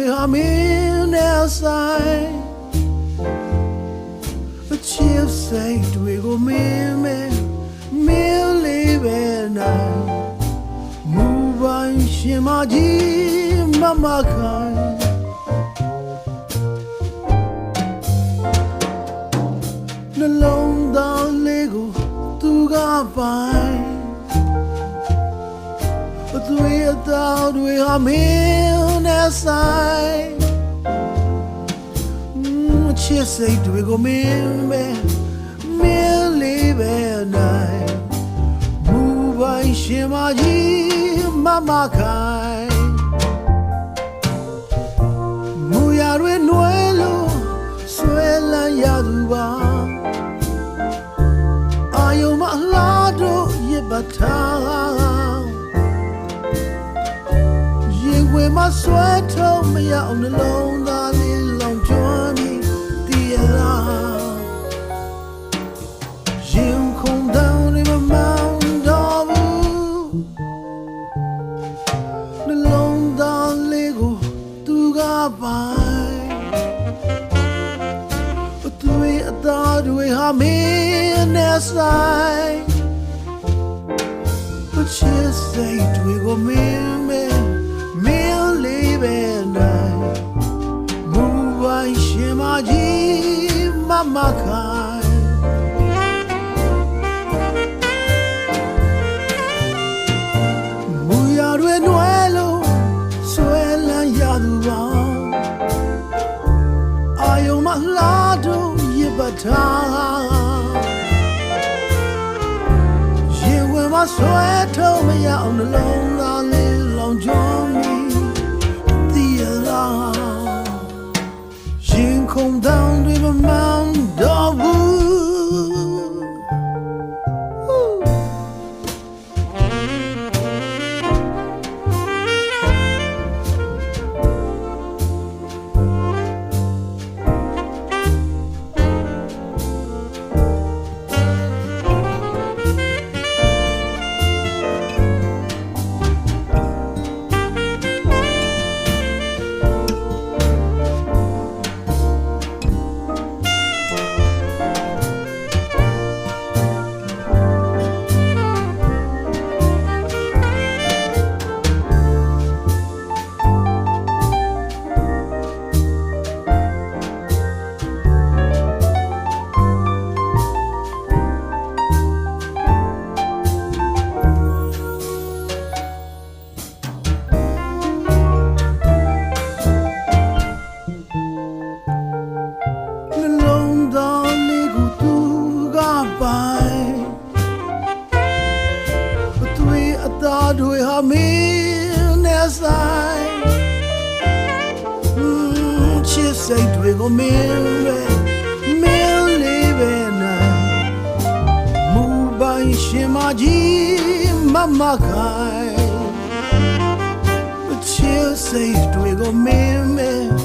ဟာမင်းနဲ့ဆိုင်အချစ်စိတ်တွေကိုမင်းလေးပဲနိုင်မူပိုင်ရှင်မကြီးမမခိုင်နှလုံးသားလေးကိုသူကပိုင်အသွေးအသားတွေဟာမင်းနဲ့ဆိုင်ချစ်စိတ်တွေကိုမင်းလေးပဲနိုင်မူပိုင်ရှင်မကြီးမမခိုင်မူရတွေနွယ်လို့ဆွဲလန်းရသူပါအာယုံမလားတို့ရစ်ပတ်ထားရင်ခွေမဆွဲထုံးမရအောင်နှလုံးသားလေးလောင်ကျွမ်းပြီးတည်ရလားရင်ခုန်တောင်းနေမမောင်းတော့ဘူးနှလုံးသားလေးကိုသူကပိုင်အသွေးအသားတွေဟာမင်းနဲ့ဆိုင်ချစ်စိတ်တွေကိုမင်းလေးပဲနိုင်မူပိုင်ရှင်မကြီးမမခိုင်မူရတွေနွယ်လို့ဆွဲလန်းရသူပါအာယုံမလားတို့ရစ်ပတ်ထားရင်ဝင်မဆွဲထုံးမရအောင်နှလုံးသားလေးလောင်ကျွမ်းပြီးတည်ရလားရင်ခုန်တောင်းတွေမမောင်းတော့ဘူးတွေဟာမင်းနဲ့ဆိုင်ချစ်စိတ်တွေကိုမင်းလေးပဲနိုင်မူပိုင်ရှင်မကြီးမမခိုင်ချစ်စိတ်တွေကိုမင်း